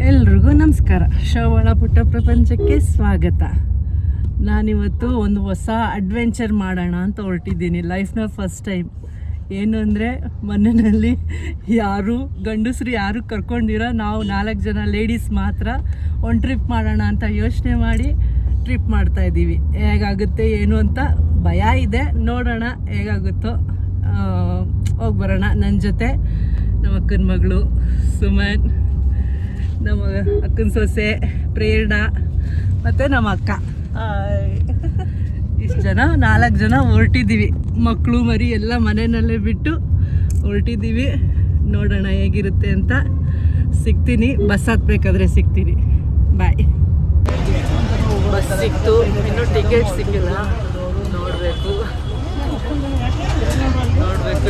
ಎಲ್ರಿಗೂ ನಮಸ್ಕಾರ. ಶ್ರವಣ ಪುಟ್ಟ ಪ್ರಪಂಚಕ್ಕೆ ಸ್ವಾಗತ. ನಾನಿವತ್ತು ಒಂದು ಹೊಸ ಅಡ್ವೆಂಚರ್ ಮಾಡೋಣ ಅಂತ ಹೊರಟಿದ್ದೀನಿ. ಲೈಫ್ನ ಫಸ್ಟ್ ಟೈಮ್. ಏನು ಅಂದರೆ ಮನೆಯಲ್ಲಿ ಯಾರು ಗಂಡಸರು ಯಾರು ಕರ್ಕೊಂಡಿರೋ ನಾವು 4 ಜನ ಲೇಡೀಸ್ ಮಾತ್ರ ಒಂದು ಟ್ರಿಪ್ ಮಾಡೋಣ ಅಂತ ಯೋಚನೆ ಮಾಡಿ ಟ್ರಿಪ್ ಮಾಡ್ತಾಯಿದ್ದೀವಿ. ಹೇಗಾಗುತ್ತೆ ಏನು ಅಂತ ಭಯ ಇದೆ, ನೋಡೋಣ ಹೇಗಾಗುತ್ತೋ. ಹೋಗಿ ಬರೋಣ. ನನ್ನ ಜೊತೆ ನಮ್ಮ ಅಕ್ಕನ ಮಗಳು ಸುಮನ್, ನಮ್ಮ ಅಕ್ಕನ ಸೊಸೆ ಪ್ರೇರಣಾ ಮತ್ತು ನಮ್ಮ ಅಕ್ಕ. ಇಷ್ಟು ಜನ 4 ಜನ ಹೊರಟಿದ್ದೀವಿ. ಮಕ್ಕಳು ಮರಿ ಎಲ್ಲ ಮನೆಯಲ್ಲೇ ಬಿಟ್ಟು ಹೊರಟಿದ್ದೀವಿ. ನೋಡೋಣ ಹೇಗಿರುತ್ತೆ ಅಂತ. ಸಿಗ್ತೀನಿ, ಬಸ್ ಹತ್ಬೇಕಾದ್ರೆ ಸಿಗ್ತೀನಿ. ಬಾಯ್. ಬಸ್ ಸಿಕ್ತು, ಇನ್ನೂ ಟಿಕೆಟ್ ಸಿಕ್ಕಿಲ್ಲ. ನೋಡಬೇಕು,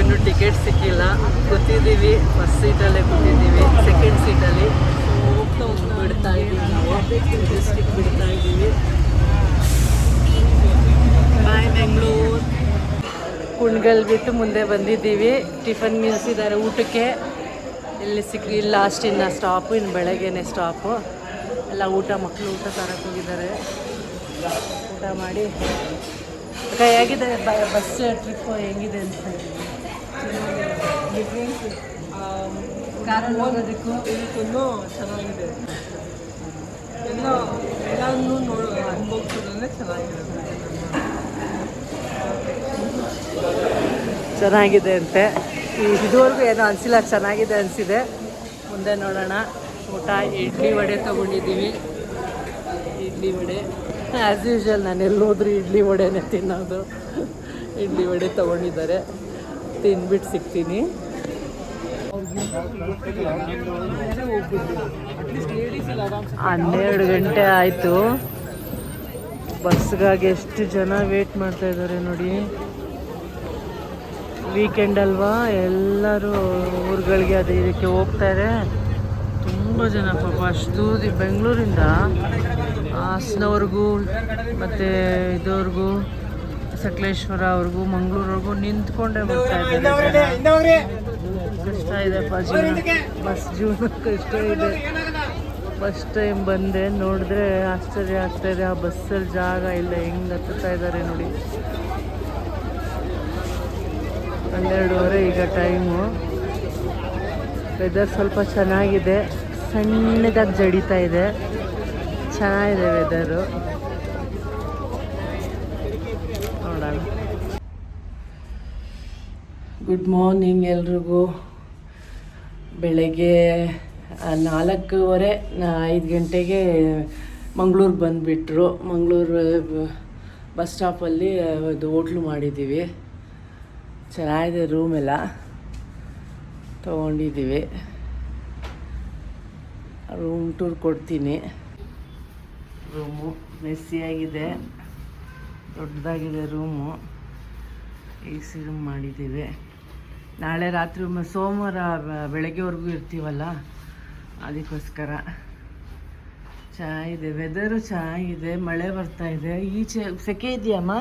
ಇನ್ನೂ ಟಿಕೆಟ್ ಸಿಕ್ಕಿಲ್ಲ. ಕೂತಿದ್ದೀವಿ, ಫಸ್ಟ್ ಸೀಟಲ್ಲೇ ಕೂತಿದ್ದೀವಿ. ಸೆಕೆಂಡ್ ಸೀಟಲ್ಲಿ ಬಿಡ್ತಾ ಇದ್ದೀವಿ. ನಾವು ಡಿಸ್ಟಿಕ್ ಬಿಡ್ತಾ ಇದ್ದೀವಿ. ಬಾಯ್ ಬೆಂಗಳೂರು. ಕುಣ್ಗಲ್ ಬಿಟ್ಟು ಮುಂದೆ ಬಂದಿದ್ದೀವಿ. ಟಿಫನ್ ನಿಲ್ಲಿಸಿದ್ದಾರೆ ಊಟಕ್ಕೆ. ಇಲ್ಲಿ ಇಲ್ಲ, ಲಾಸ್ಟಿನ ಸ್ಟಾಪು, ಇನ್ನು ಬೆಳಗ್ಗೆನೇ ಸ್ಟಾಪು. ಎಲ್ಲ ಮಕ್ಕಳು ಊಟ ತರಕ್ಕೆ ಹೋಗಿದ್ದಾರೆ. ಊಟ ಮಾಡಿ ಹೇಗಿದೆ ಬಸ್ ಟ್ರಿಪ್ಪು ಹೆಂಗಿದೆ ಅಂತ ಡಿಫ್ರೆನ್ಸ್ ಕಾರಲ್ಲಿ ಹೋಗೋದಕ್ಕೂ ಇದಕ್ಕೂ ಚೆನ್ನಾಗಿದೆ. ಎಲ್ಲನೂ ಅನುಭವಿಸೋದಂದ್ರೆ ಚೆನ್ನಾಗಿದೆ ಅಂತೆ. ಇದುವರೆಗೂ ಏನೋ ಅನಿಸಿಲ್ಲ, ಚೆನ್ನಾಗಿದೆ ಅನಿಸಿದೆ. ಮುಂದೆ ನೋಡೋಣ. ಊಟ ಇಡ್ಲಿ ವಡೆ ತೊಗೊಂಡಿದ್ದೀವಿ. ಇಡ್ಲಿ ವಡೆ ಆ್ಯಸ್ ಯೂಶ್ವಲ್ ನಾನು ಎಲ್ಲೋದ್ರೂ ಇಡ್ಲಿ ವಡೆನೇ ತಿನ್ನೋದು. ಇಡ್ಲಿ ವಡೆ ತೊಗೊಂಡಿದ್ದಾರೆ, ತಿಂದ್ಬಿಟ್ಟು ಸಿಗ್ತೀನಿ. 12 ಗಂಟೆ ಆಯಿತು. ಬಸ್ಗಾಗಿ ಎಷ್ಟು ಜನ ವೇಟ್ ಮಾಡ್ತಾ ಇದ್ದಾರೆ ನೋಡಿ. ವೀಕೆಂಡ್ ಅಲ್ವಾ, ಎಲ್ಲರೂ ಊರುಗಳಿಗೆ ಅದು ಇದಕ್ಕೆ ಹೋಗ್ತಾರೆ. ತುಂಬ ಜನ ಪಾಪ. ಅಷ್ಟು ಬೆಂಗಳೂರಿಂದ ಹಾಸನವ್ರಿಗೂ ಮತ್ತು ಇದವ್ರಿಗೂ, ಸಕಲೇಶ್ವರ ಅವ್ರಿಗೂ, ಮಂಗಳೂರವ್ರಿಗೂ ನಿಂತ್ಕೊಂಡೇ ಬರ್ತಾ ಇದ್ದಾರೆ. ಕಷ್ಟ ಇದೆ ಬಸ್ ಜೀವನ ಕಷ್ಟ ಇದೆ. ಫಸ್ಟ್ ಟೈಮ್ ಬಂದೆ, ನೋಡಿದ್ರೆ ಆಶ್ಚರ್ಯ ಆಗ್ತಾಯಿದೆ. ಆ ಬಸ್ಸಲ್ಲಿ ಜಾಗ ಇಲ್ಲ, ಹೆಂಗೆ ಹತ್ತುತ್ತಾ ಇದ್ದಾರೆ ನೋಡಿ. 12:30 ಈಗ ಟೈಮು. ವೆದರ್ ಸ್ವಲ್ಪ ಚೆನ್ನಾಗಿದೆ, ಸಣ್ಣದಾಗಿ ಜಡಿತಾ ಇದೆ. ಚೆನ್ನಾಗಿದೆ ವೆದರು. ನೋಡೋಣ. ಗುಡ್ ಮಾರ್ನಿಂಗ್ ಎಲ್ರಿಗೂ. ಬೆಳಗ್ಗೆ 4:15 5 ಗಂಟೆಗೆ ಮಂಗಳೂರಿಗೆ ಬಂದುಬಿಟ್ರು. ಮಂಗಳೂರು ಬಸ್ ಸ್ಟಾಪಲ್ಲಿ ಅದು ಹೋಟ್ಲು ಮಾಡಿದ್ದೀವಿ. ಚೆನ್ನಾಗಿದೆ, ರೂಮೆಲ್ಲ ತೊಗೊಂಡಿದ್ದೀವಿ. ರೂಮ್ ಟೂರ್ ಕೊಡ್ತೀನಿ. ರೂಮು ಮೆಸ್ಸಿಯಾಗಿದೆ, ದೊಡ್ಡದಾಗಿದೆ ರೂಮು. AC ರೂಮ್ ಮಾಡಿದ್ದೀವಿ. ನಾಳೆ ರಾತ್ರಿ ಸೋಮವಾರ ಬೆಳಗ್ಗೆವರೆಗೂ ಇರ್ತೀವಲ್ಲ, ಅದಕ್ಕೋಸ್ಕರ. ಚೆನ್ನಾಗಿದೆ, ವೆದರು ಚೆನ್ನಾಗಿದೆ. ಮಳೆ ಬರ್ತಾಯಿದೆ. ಈಚೆ ಸೆಕೆ ಇದೆಯಮ್ಮ?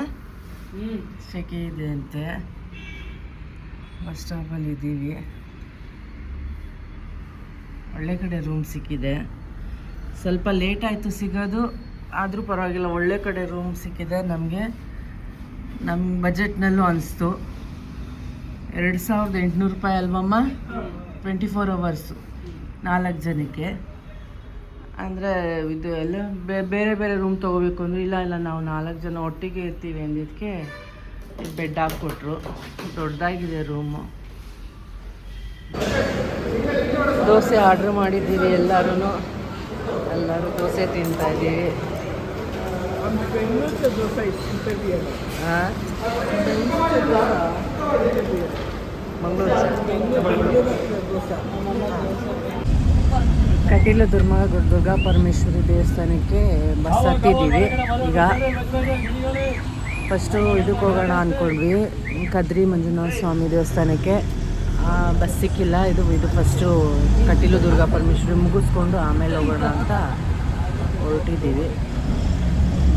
ಸೆಕೆ ಇದೆ ಅಂತೆ. ಬಸ್ ಸ್ಟಾಪಲ್ಲಿ ಇದ್ದೀವಿ. ಒಳ್ಳೆ ಕಡೆ ರೂಮ್ ಸಿಕ್ಕಿದೆ. ಸ್ವಲ್ಪ ಲೇಟ್ ಆಯಿತು ಸಿಗೋದು, ಆದರೂ ಪರವಾಗಿಲ್ಲ. ಒಳ್ಳೆ ಕಡೆ ರೂಮ್ ಸಿಕ್ಕಿದೆ ನಮಗೆ. ನಮ್ಮ ಬಜೆಟ್ನಲ್ಲೂ ಅನಿಸ್ತು. 2800 ರೂಪಾಯಿ ಅಲ್ವಮ್ಮ? 24 ಅವರ್ಸು 4 ಜನಕ್ಕೆ. ಅಂದರೆ ಇದು ಎಲ್ಲ ಬೇರೆ ಬೇರೆ ರೂಮ್ ತೊಗೋಬೇಕು ಅಂದರೆ ಇಲ್ಲ ನಾವು 4 ಜನ ಒಟ್ಟಿಗೆ ಇರ್ತೀವಿ ಅಂದಿದ್ದಕ್ಕೆ ಬೆಡ್ ಹಾಕ್ಕೊಟ್ರು. ದೊಡ್ಡದಾಗಿದೆ ರೂಮು. ದೋಸೆ ಆರ್ಡ್ರ್ ಮಾಡಿದ್ದೀವಿ. ಎಲ್ಲರೂ ದೋಸೆ ತಿಂತಾಯಿದ್ದೀವಿ. ಹಾಂ, ಕಟೀಲು ದುರ್ಗಾ ಪರಮೇಶ್ವರಿ ದೇವಸ್ಥಾನಕ್ಕೆ ಬಸ್ ಹತ್ತಿದ್ದೀವಿ. ಈಗ ಫಸ್ಟು ಇದಕ್ಕೆ ಹೋಗೋಣ ಅಂದ್ಕೊಂಡ್ವಿ, ಕದ್ರಿ ಮಂಜುನಾಥ ಸ್ವಾಮಿ ದೇವಸ್ಥಾನಕ್ಕೆ. ಬಸ್ ಸಿಕ್ಕಿಲ್ಲ. ಇದು ಫಸ್ಟು ಕಟೀಲು ದುರ್ಗಾ ಪರಮೇಶ್ವರಿ ಮುಗಿಸ್ಕೊಂಡು ಆಮೇಲೆ ಹೋಗೋಣ ಅಂತ ಹೊರಟಿದ್ದೀವಿ.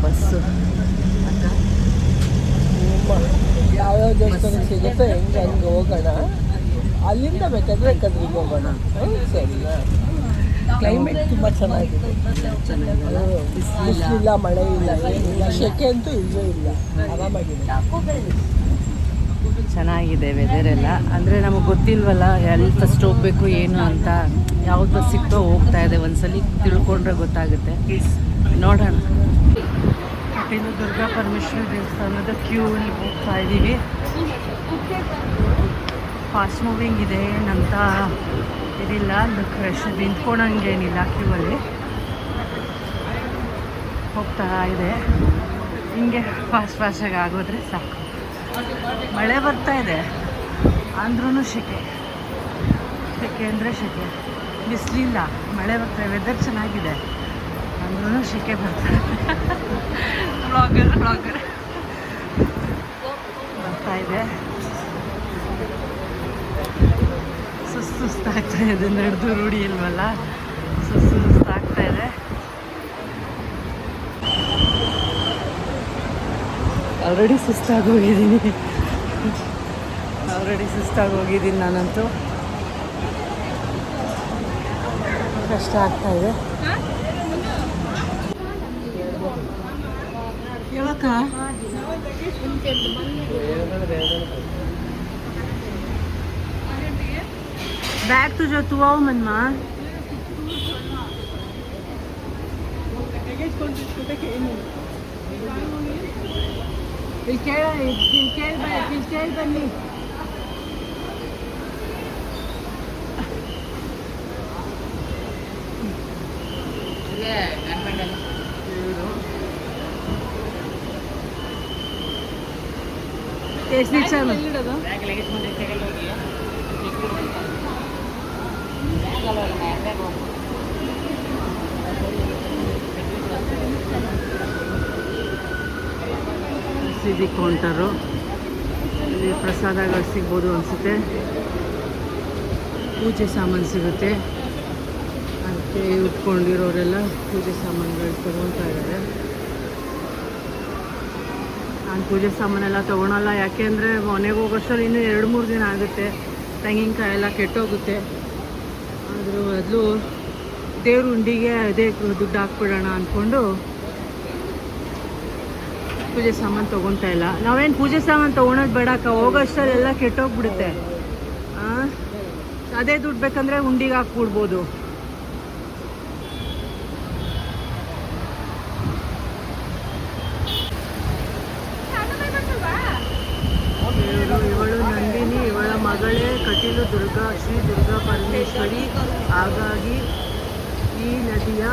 ಬಸ್ಸು ಯಾವ್ಯಾವ ದೇವಸ್ಥಾನ ಸಿಗುತ್ತೆ ಹಂಗೆ ಹೋಗೋಣ. ಅಲ್ಲಿಂದ ಬೇಕಾದರೆ ಕದ್ರಿಗೆ ಹೋಗೋಣ. ಸರಿನಾ? ಕ್ಲೈಮೇಟ್ ತುಂಬ ಚೆನ್ನಾಗಿದೆ. ಬಿಸಿಲಿಲ್ಲ, ಮಳೆ ಇಲ್ಲ, ಏನಿಲ್ಲ, ಶೆಕೆ ಅಂತೂ ಇಲ್ಲವೇ ಇಲ್ಲ, ಆರಾಮಾಗಿದೆ. ಚೆನ್ನಾಗಿದೆ ವೆದರ್ ಎಲ್ಲ. ಅಂದರೆ ನಮಗೆ ಗೊತ್ತಿಲ್ವಲ್ಲ ಎಲ್ಲಿ ಫಸ್ಟ್ ಹೋಗಬೇಕು ಏನು ಅಂತ. ಯಾವ್ದು ಬಸ್ ಸಿಕ್ತೋ ಹೋಗ್ತಾ ಇದೆ, ಒಂದ್ಸಲಿ ತಿಳ್ಕೊಂಡ್ರೆ ಗೊತ್ತಾಗುತ್ತೆ. ನೋಡೋಣ. ಇನ್ನು ದುರ್ಗಾ ಪರಮೇಶ್ವರಿ ದೇವಸ್ಥಾನದ ಕ್ಯೂವಲ್ಲಿ ಹೋಗ್ತಾ ಇದ್ದೀವಿ. ಫಾಸ್ಟ್ ಮೂವಿಂಗ್ ಇದೆ, ಏನಂತ ಇದಿಲ್ಲ, ರಶ್ ನಿಂತ್ಕೊಳಂಗೇನಿಲ್ಲ, ಕ್ಯೂವಲ್ಲಿ ಹೋಗ್ತಾ ಇದೆ. ಹಿಂಗೆ ಫಾಸ್ಟಾಗಿ ಆಗೋದ್ರೆ ಸಾಕು. ಮಳೆ ಬರ್ತಾ ಇದೆ ಅಂದ್ರೂ ಶೆಕೆ ಅಂದರೆ ಶೆಕೆ. ಬಿಸಿಲಿಲ್ಲ, ಮಳೆ ಬರ್ತಾ, ವೆದರ್ ಚೆನ್ನಾಗಿದೆ ಅಂದ್ರೂ ಶೆಕೆ ಬರ್ತಾ ಬ್ಲಾಗರ್ ಬರ್ತಾ ಇದೆ. ಸುಸ್ತಾಗ್ತಾ ಇದೆ, ನಡೆದು ರೂಢಿ ಇಲ್ವಲ್ಲ, ಸುಸ್ತಾಗ್ತಾ ಇದೆ. ಆಲ್ರೆಡಿ ಸುಸ್ತಾಗಿ ಹೋಗಿದ್ದೀನಿ ನಾನಂತೂ. ಕಷ್ಟ ಆಗ್ತಾ ಇದೆ. ಯಾವಾಗ बैग तुझं तू आओ मनमा ಕೇಳಿ ಬನ್ನಿ. ಎಷ್ಟು ನಿಮಿಷ ಸಿದಿ ಕೌಂಟರು. ಇಲ್ಲಿ ಪ್ರಸಾದಗಳು ಸಿಗ್ಬೋದು ಅನಿಸುತ್ತೆ, ಪೂಜೆ ಸಾಮಾನು ಸಿಗುತ್ತೆ. ಅದಕ್ಕೆ ಉಟ್ಕೊಂಡಿರೋರೆಲ್ಲ ಪೂಜೆ ಸಾಮಾನುಗಳು ತೊಗೊಳ್ತಾ ಇದ್ದಾರೆ. ನಾನು ಪೂಜೆ ಸಾಮಾನೆಲ್ಲ ತೊಗೊಳಲ್ಲ, ಯಾಕೆಂದರೆ ಮನೆಗೆ ಹೋಗೋಷ್ಟರಲ್ಲಿ ಇನ್ನೂ 2-3 ದಿನ ಆಗುತ್ತೆ. ತೆಂಗಿನಕಾಯಿ ಎಲ್ಲ ಕೆಟ್ಟೋಗುತ್ತೆ. ಅದ್ರ ಬದಲು ದೇವ್ರ ಉಂಡಿಗೆ ಅದೇ ದುಡ್ಡು ಹಾಕ್ಬಿಡೋಣ ಅಂದ್ಕೊಂಡು ಪೂಜೆ ಸಾಮಾನು ತೊಗೊತಾ ಇಲ್ಲ. ನಾವೇನು ಪೂಜೆ ಸಾಮಾನು ತೊಗೊಳೋದು ಬೇಡಕ್ಕ, ಹೋಗೋಷ್ಟಲ್ಲೆಲ್ಲ ಕೆಟ್ಟೋಗ್ಬಿಡುತ್ತೆ. ಅದೇ ದುಡ್ಡು ಬೇಕಂದರೆ ಉಂಡಿಗೆ ಹಾಕ್ಬಿಡ್ಬೋದು. ಇವಳು ನಂದಿನಿ, ಇವಳ ಮಗಳೇ ಕಟೀಲು ಶ್ರೀ ದುರ್ಗಾ ಪರಮೇಶ್ವರಿ. ಹಾಗಾಗಿ ಈ ನದಿಯ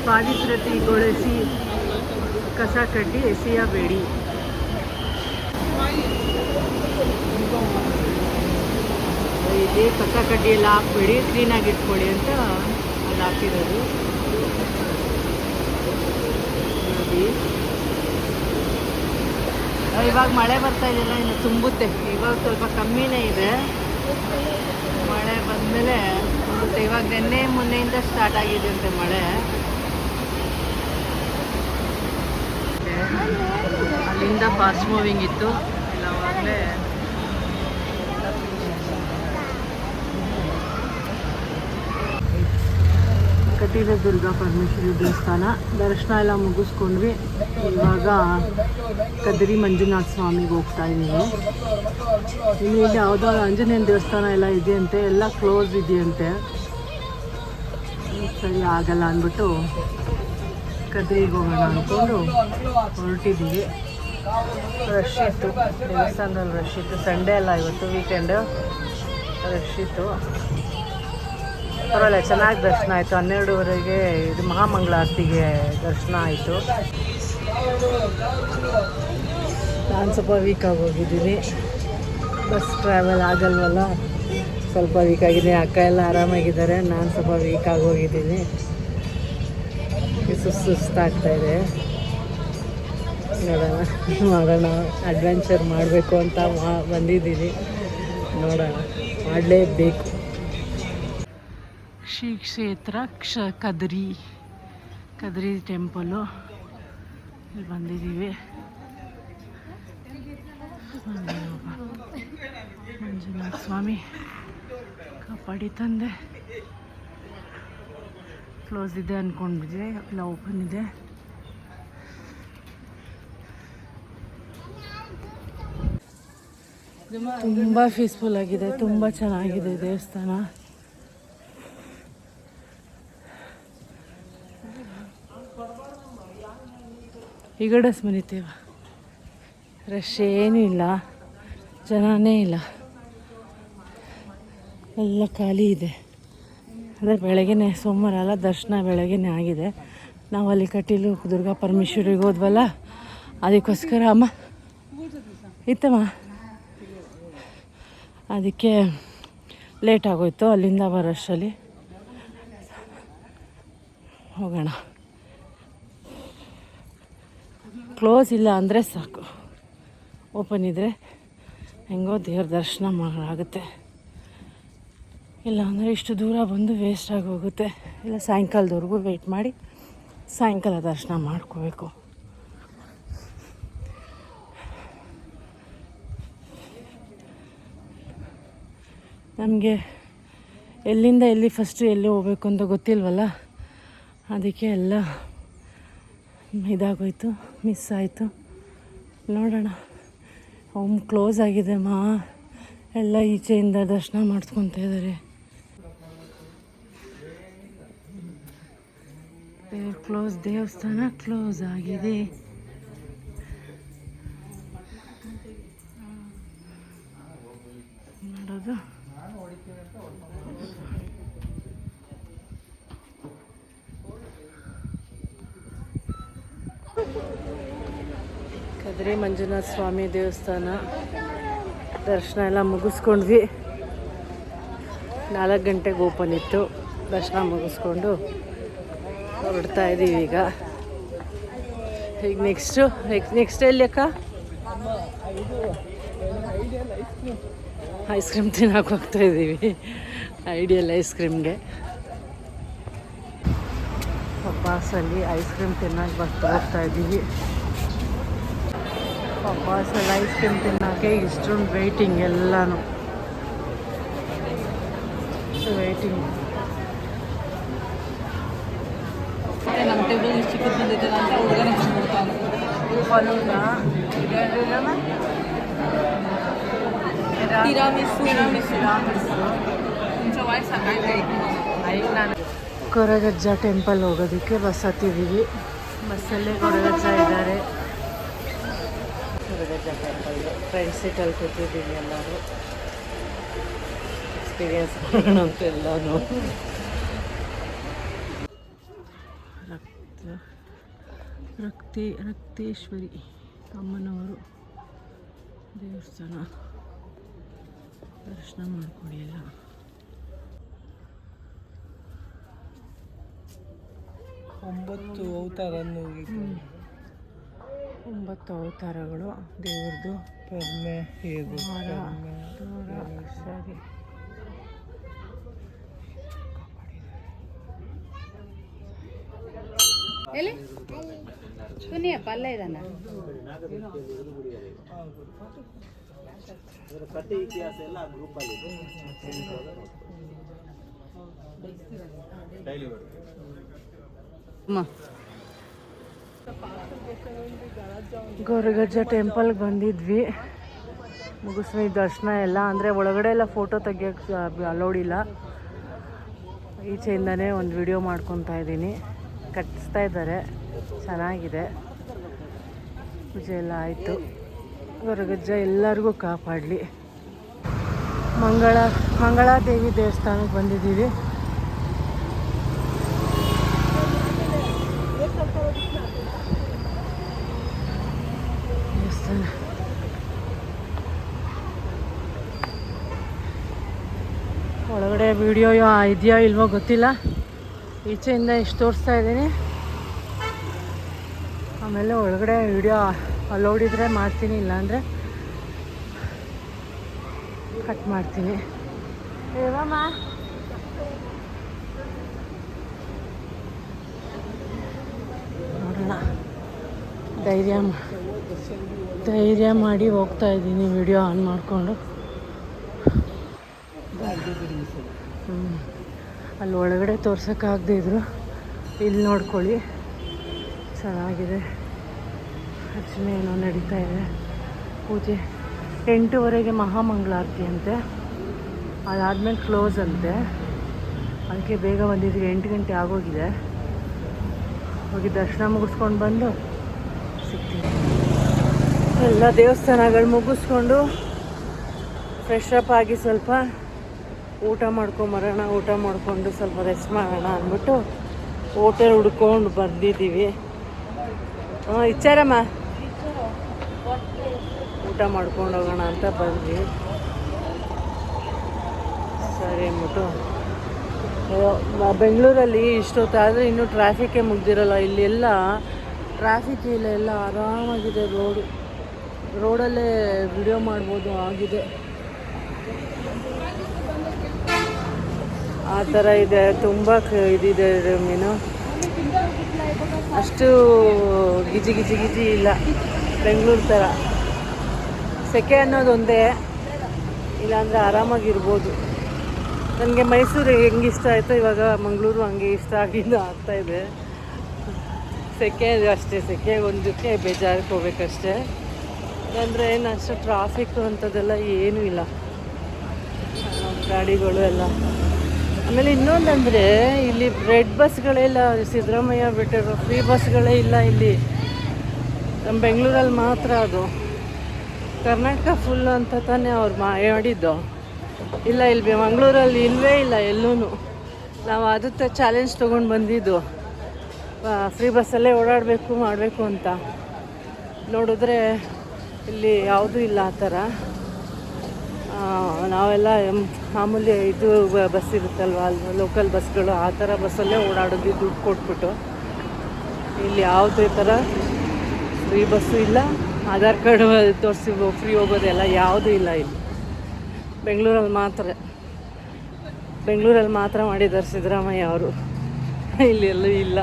ಪಾವಿತ್ರತೆಗೊಳಿಸಿ ಕಸ ಕಡ್ಡಿ ಎಸೆಯಬೇಡಿ. ಇಲ್ಲಿ ಕಸ ಕಡ್ಡಿ ಎಲ್ಲ ಹಾಕ್ಬೇಡಿ, ಕ್ಲೀನಾಗಿ ಇಟ್ಕೊಳ್ಳಿ ಅಂತ ಅಲ್ಲಿ ಹಾಕಿರೋದು. ನದಿ ಇವಾಗ ಮಳೆ ಬರ್ತಾ ಇದೆಯಲ್ಲ, ಇನ್ನು ತುಂಬುತ್ತೆ. ಇವಾಗ ಸ್ವಲ್ಪ ಕಮ್ಮಿನೇ ಇದೆ, ಮಳೆ ಬಂದಮೇಲೆ ತುಂಬುತ್ತೆ. ಇವಾಗ ಮೊನ್ನೆಯಿಂದ ಸ್ಟಾರ್ಟ್ ಆಗಿದೆ ಅಂತೆ ಮಳೆ. ಅಲ್ಲಿಂದ ಫಾಸ್ಟ್ ಮೂವಿಂಗ್ ಇತ್ತು, ಇಲ್ಲವಾಗಲೇ ಕಟೀಲು ದುರ್ಗಾ ಪರಮೇಶ್ವರಿ ದೇವಸ್ಥಾನ ದರ್ಶನ ಎಲ್ಲ ಮುಗಿಸ್ಕೊಂಡ್ವಿ. ಇವಾಗ ಕದ್ರಿ ಮಂಜುನಾಥ ಸ್ವಾಮಿಗೆ ಹೋಗ್ತಾ ಇದ್ದೀವಿ. ಇಲ್ಲಿ ಯಾವುದೋ ಆಂಜನೇಯನ ದೇವಸ್ಥಾನ ಎಲ್ಲ ಇದೆಯಂತೆ, ಎಲ್ಲ ಕ್ಲೋಸ್ ಇದೆಯಂತೆ. ಸರಿ ಆಗಲ್ಲ ಅಂದ್ಬಿಟ್ಟು ಕದ್ರಿಗೆ ಹೋಗೋಣ ಅಂದ್ಕೊಂಡು ಹೊರಟಿದ್ದೀವಿ. ರಶ್ ಇತ್ತು ದೇವಸ್ಥಾನದಲ್ಲಿ, ರಶ್ ಇತ್ತು. ಸಂಡೇ ಅಲ್ಲ ಇವತ್ತು, ವೀಕೆಂಡ್, ರಶ್ ಇತ್ತು. ಪರವಾಗಿಲ್ಲ, ಚೆನ್ನಾಗಿ ದರ್ಶನ ಆಯಿತು. 12:30ಗೆ ಇದು ಮಹಾಮಂಗಳಾರತಿಗೆ ದರ್ಶನ ಆಯಿತು. ನಾನು ಸ್ವಲ್ಪ ವೀಕಾಗಿ ಹೋಗಿದ್ದೀನಿ, ಬಸ್ ಟ್ರಾವೆಲ್ ಆಗಲ್ವಲ್ಲ, ಸ್ವಲ್ಪ ವೀಕಾಗಿದೆ. ಅಕ್ಕ ಎಲ್ಲ ಆರಾಮಾಗಿದ್ದಾರೆ, ನಾನು ಸ್ವಲ್ಪ ವೀಕಾಗಿ ಹೋಗಿದ್ದೀನಿ. ಸುಸ್ತಾಗ್ತಾಯಿದೆ. ನೋಡೋಣ, ಮಾಡೋಣ, ಅಡ್ವೆಂಚರ್ ಮಾಡಬೇಕು ಅಂತ ಬಂದಿದ್ದೀನಿ. ನೋಡೋಣ, ಮಾಡಲೇಬೇಕು. ಶ್ರೀ ಕ್ಷೇತ್ರ ಕದ್ರಿ ಟೆಂಪಲ್ಲು ಇಲ್ಲಿ ಬಂದಿದ್ದೀವಿ. ಮಂಜುನಾಥ ಸ್ವಾಮಿ ಕಾಪಾಡಿ ತಂದೆ. ಕ್ಲೋಸ್ ಇದೆ ಅಂದ್ಕೊಂಡ್ಬಿಟ್ಟೆ, ಇಲ್ಲ ಓಪನ್ ಇದೆ. ತುಂಬ ಪೀಸ್ಫುಲ್ ಆಗಿದೆ, ತುಂಬ ಚೆನ್ನಾಗಿದೆ ದೇವಸ್ಥಾನ. ಈಗಡೆ ಸ್ಮರಿತೇವ, ರಶ್ ಏನೂ ಇಲ್ಲ, ಜನನೇ ಇಲ್ಲ, ಎಲ್ಲ ಖಾಲಿ ಇದೆ. ಅಂದರೆ ಬೆಳಗ್ಗೆನೆ, ಸೋಮವಾರ ಅಲ್ಲ, ದರ್ಶನ ಬೆಳಗ್ಗೆನೆ ಆಗಿದೆ. ನಾವು ಅಲ್ಲಿ ಕಟೀಲು ದುರ್ಗಾ ಪರಮೇಶ್ವರಿಗೆ ಹೋದ್ವಲ್ಲ, ಅದಕ್ಕೋಸ್ಕರ ಅಮ್ಮ ಇತ್ತಮ್ಮ, ಅದಕ್ಕೆ ಲೇಟ್ ಆಗೋಯ್ತು ಅಲ್ಲಿಂದ ಬರೋಷ್ಟರಲ್ಲಿ. ಹೋಗೋಣ. ಕ್ಲೋಸ್ ಇಲ್ಲ ಅಂದರೆ ಸಾಕು, ಓಪನ್ ಇದ್ದರೆ ಹೆಂಗೋ ದೇವ್ರ ದರ್ಶನ ಆಗುತ್ತೆ. ಇಲ್ಲ ಅಂದರೆ ಇಷ್ಟು ದೂರ ಬಂದು ವೇಸ್ಟ್ ಆಗೋಗುತ್ತೆ. ಇಲ್ಲ ಸಾಯಂಕಾಲದವರೆಗೂ ವೆಯ್ಟ್ ಮಾಡಿ ಸಾಯಂಕಾಲ ದರ್ಶನ ಮಾಡ್ಕೋಬೇಕು. ನಮಗೆ ಎಲ್ಲಿಂದ ಎಲ್ಲಿ ಫಸ್ಟು ಎಲ್ಲಿ ಹೋಗ್ಬೇಕು ಅಂತ ಗೊತ್ತಿಲ್ವಲ್ಲ, ಅದಕ್ಕೆ ಎಲ್ಲ ಇದಾಗೋಯ್ತು, ಮಿಸ್ ಆಯಿತು. ನೋಡೋಣ. ಕ್ಲೋಸ್ ಆಗಿದೆ ಎಲ್ಲ ಈಚೆಯಿಂದ ದರ್ಶನ ಮಾಡಿಸ್ಕೊತಾ ಇದ್ದಾರೆ. ದೇವಸ್ಥಾನ ಕ್ಲೋಸ್ ಆಗಿದೆ. ನೋಡೋದು ಕದ್ರಿ ಮಂಜುನಾಥ ಸ್ವಾಮಿ ದೇವಸ್ಥಾನ ದರ್ಶನ ಎಲ್ಲ ಮುಗಿಸ್ಕೊಂಡ್ವಿ. 4 ಗಂಟೆಗೆ ಓಪನ್ ಇತ್ತು. ದರ್ಶನ ಮುಗಿಸ್ಕೊಂಡು ಹೊರಡ್ತಾ ಇದ್ದೀವಿ ಈಗ ನೆಕ್ಸ್ಟ್ ಎಲ್ಲಿ ಅಕ್ಕ? ಐಸ್ ಕ್ರೀಮ್ ತಿನ್ನಕ್ಕೆ ಹೋಗ್ತಾ ಇದ್ದೀವಿ, ಐಡಿಯಲ್ ಐಸ್ ಕ್ರೀಮ್ಗೆ. ಪಪ್ಪಾಸಲ್ಲಿ ಐಸ್ ಕ್ರೀಮ್ ತಿನ್ನಕ್ಕೆ ಹೋಗ್ತಾ ಇದ್ದೀವಿ. ಪಪ್ಪಾಸಲ್ಲಿ ಐಸ್ ಕ್ರೀಮ್ ತಿನ್ನೋಕ್ಕೆ ಇಷ್ಟೊಂದು ವೆಯ್ಟಿಂಗ್, ಎಲ್ಲನೂ ವೆಯ್ಟಿಂಗ್. ನಮ್ಮ ಟೇಬಲ್ ಇಷ್ಟು ಚಿಕ್ಕದು ಬಂದಿದೆ ಅಂತ ಹುಡುಗನೇ ಬಂದ್ಬಿಡ್ತಾನೆ. ಕೊರಗಜ್ಜ ಟೆಂಪಲ್ ಹೋಗೋದಕ್ಕೆ ಬಸ್ ಹತ್ತಿದ್ದೀವಿ. ಬಸ್ಸಲ್ಲೇ ಕೊರಗಜ್ಜ ಇದ್ದಾರೆ. ಕೊರಗಜ್ಜ ಟೆಂಪಲ್ ಫ್ರೆಂಡ್ ಸೀಟಲ್ಲಿ ಕೂತಿದ್ದೀವಿ ಎಲ್ಲರೂ. ಎಕ್ಸ್ಪೀರಿಯನ್ಸ್ ಮಾಡೋಣ ಅಂತ ಎಲ್ಲನೂ. ರಕ್ತೇಶ್ವರಿ ಅಮ್ಮನವರು ದೇವಸ್ಥಾನ ದರ್ಶನ ಮಾಡ್ಕೊಳ್ಳಿ ಎಲ್ಲ. ಒಂಬತ್ತು ಅವತಾರಗಳು ದೇವ್ರದ್ದು. ಸರಿ, ಎಲ್ಲಿ ಸುನಿಯ ಪಲ್ಲ ಇದನ್ನ ಕತೆ ಇತಿಹಾಸ ಎಲ್ಲ ಗ್ರೂಪ್ ಅಲ್ಲಿ ಕೊರಗಜ್ಜ ಟೆಂಪಲ್ಗೆ ಬಂದಿದ್ವಿ, ಮುಗಿಸ್ವಿ ದರ್ಶನ ಎಲ್ಲ. ಅಂದರೆ ಒಳಗಡೆ ಎಲ್ಲ ಫೋಟೋ ತೆಗಿಯೋಕ್ಕೆ ಅಲೌಡ್ ಇಲ್ಲ. ಈಚೆಯಿಂದನೇ ಒಂದು ವಿಡಿಯೋ ಮಾಡ್ಕೊತಾ ಇದ್ದೀನಿ. ಕಟ್ಟಿಸ್ತಾ ಇದ್ದಾರೆ, ಚೆನ್ನಾಗಿದೆ. ಪೂಜೆ ಎಲ್ಲ ಆಯಿತು. ಕೊರಗಜ್ಜ ಎಲ್ಲರಿಗೂ ಕಾಪಾಡಲಿ. ಮಂಗಳಾದೇವಿ ದೇವಸ್ಥಾನಕ್ಕೆ ಬಂದಿದ್ದೀವಿ. ದೇವಸ್ಥಾನ ಒಳಗಡೆ ವಿಡಿಯೋ ಇದೆಯೋ ಇಲ್ವೋ ಗೊತ್ತಿಲ್ಲ. ಈಚೆಯಿಂದ ಇಷ್ಟು ತೋರಿಸ್ತಾ ಇದ್ದೀನಿ. ಆಮೇಲೆ ಒಳಗಡೆ ವಿಡಿಯೋ ಅಲೌಡ್ ಇದ್ದರೆ ಮಾಡ್ತೀನಿ, ಇಲ್ಲಾಂದರೆ ಕಟ್ ಮಾಡ್ತೀನಿ. ನೋಡೋಣ. ಧೈರ್ಯ ಮಾಡಿ ಹೋಗ್ತಾ ಇದ್ದೀನಿ ವಿಡಿಯೋ ಆನ್ ಮಾಡಿಕೊಂಡು. ಅಲ್ಲಿ ಒಳಗಡೆ ತೋರ್ಸೋಕ್ಕಾಗದೇ ಇದ್ರು ಇಲ್ಲಿ ನೋಡ್ಕೊಳ್ಳಿ, ಚೆನ್ನಾಗಿದೆ. ಅರ್ಚನೆ ಏನೋ ನಡೀತಾ ಇದೆ, ಪೂಜೆ 8:30ಗೆ ಮಹಾಮಂಗಳಾರತಿ ಅಂತೆ, ಅದಾದಮೇಲೆ ಕ್ಲೋಸ್ ಅಂತೆ. ಅದಕ್ಕೆ ಬೇಗ ಬಂದಿದ್ದೀವಿ, 8 ಗಂಟೆ ಆಗೋಗಿದೆ. ಹೋಗಿ ದರ್ಶನ ಮುಗಿಸ್ಕೊಂಡು ಬಂದು ಸಿಗ್ತೀವಿ. ಎಲ್ಲ ದೇವಸ್ಥಾನಗಳು ಮುಗಿಸ್ಕೊಂಡು ಫ್ರೆಶ್ ಅಪ್ ಆಗಿ ಸ್ವಲ್ಪ ಊಟ ಮಾಡ್ಕೊಂಬರೋಣ, ಊಟ ಮಾಡಿಕೊಂಡು ಸ್ವಲ್ಪ ರೆಸ್ಟ್ ಮಾಡೋಣ ಅಂದ್ಬಿಟ್ಟು ಹೋಟೆಲ್ ಹುಡ್ಕೊಂಡು ಬಂದಿದ್ದೀವಿ. ಇಚ್ಚಾರಮ್ಮ ಊಟ ಮಾಡ್ಕೊಂಡು ಹೋಗೋಣ ಅಂತ ಬಂದ್ವಿ. ಸರಿ ಅಂದ್ಬಿಟ್ಟು ಬೆಂಗಳೂರಲ್ಲಿ ಇಷ್ಟೊತ್ತಾದರೆ ಇನ್ನೂ ಟ್ರಾಫಿಕ್ಕೇ ಮುಗ್ದಿರಲ್ಲ. ಇಲ್ಲೆಲ್ಲ ಟ್ರಾಫಿಕ್ ಇಲ್ಲ, ಎಲ್ಲ ಆರಾಮಾಗಿದೆ. ರೋಡಲ್ಲೇ ವಿಡಿಯೋ ಮಾಡ್ಬೋದು ಆಗಿದೆ, ಆ ಥರ ಇದೆ. ತುಂಬ ಇದಿದೆ ಮೀನು, ಅಷ್ಟು ಗಿಜಿ ಗಿಜಿ ಗಿಜಿ ಇಲ್ಲ ಬೆಂಗಳೂರು ಥರ. ಸೆಕೆ ಅನ್ನೋದೊಂದೇ, ಇಲ್ಲಾಂದರೆ ಆರಾಮಾಗಿರ್ಬೋದು. ನನಗೆ ಮೈಸೂರು ಹೆಂಗೆ ಇಷ್ಟ ಆಯಿತು, ಇವಾಗ ಮಂಗಳೂರು ಹಂಗೆ ಇಷ್ಟ ಆಗ್ತಾಯಿದೆ. ಸೆಕೆ ಅಷ್ಟೇ, ಸೆಕೆ ಒಂದಕ್ಕೆ ಬೇಜಾರಕ್ಕೆ ಹೋಗ್ಬೇಕಷ್ಟೇ. ಅಂದರೆ ಏನು ಅಷ್ಟು ಟ್ರಾಫಿಕ್ಕು ಅಂಥದ್ದೆಲ್ಲ ಏನೂ ಇಲ್ಲ, ಗಾಡಿಗಳು ಎಲ್ಲ. ಆಮೇಲೆ ಇನ್ನೊಂದಂದರೆ ಇಲ್ಲಿ ರೆಡ್ ಬಸ್ಗಳೇ ಇಲ್ಲ, ಸಿದ್ದರಾಮಯ್ಯ ಬಿಟ್ಟಿರೋ ಫ್ರೀ ಬಸ್ಗಳೇ ಇಲ್ಲ ಇಲ್ಲಿ. ನಮ್ಮ ಬೆಂಗಳೂರಲ್ಲಿ ಮಾತ್ರ ಅದು. ಕರ್ನಾಟಕ ಫುಲ್ ಅಂತ ತಾನೇ ಅವ್ರು ಮಾಡಿದ್ದು. ಇಲ್ಲ, ಇಲ್ಲಿ ಮಂಗಳೂರಲ್ಲಿ ಇಲ್ಲವೇ ಇಲ್ಲ ಎಲ್ಲೂ. ನಾವು ಅದಕ್ಕೆ ಚಾಲೆಂಜ್ ತೊಗೊಂಡು ಬಂದಿದ್ದು, ಫ್ರೀ ಬಸ್ಸಲ್ಲೇ ಓಡಾಡಬೇಕು ಮಾಡಬೇಕು ಅಂತ. ನೋಡಿದ್ರೆ ಇಲ್ಲಿ ಯಾವುದೂ ಇಲ್ಲ ಆ ಥರ. ನಾವೆಲ್ಲ ಮಾಮೂಲಿ ಇದು ಬಸ್ ಇರುತ್ತಲ್ವ, ಲೋಕಲ್ ಬಸ್ಗಳು, ಆ ಥರ ಬಸ್ಸಲ್ಲೇ ಓಡಾಡೋದು ದುಡ್ಡು ಕೊಟ್ಬಿಟ್ಟು. ಇಲ್ಲಿ ಯಾವುದೇ ಥರ ಫ್ರೀ ಬಸ್ಸು ಇಲ್ಲ, ಆಧಾರ್ ಕಾರ್ಡ್ ತೋರಿಸಿ ಫ್ರೀ ಹೋಗೋದೆಲ್ಲ ಯಾವುದೂ ಇಲ್ಲ ಇಲ್ಲಿ. ಬೆಂಗಳೂರಲ್ಲಿ ಮಾತ್ರ ಮಾಡಿದ್ದಾರೆ ಸಿದ್ದರಾಮಯ್ಯ ಅವರು, ಇಲ್ಲಿ ಎಲ್ಲೂ ಇಲ್ಲ.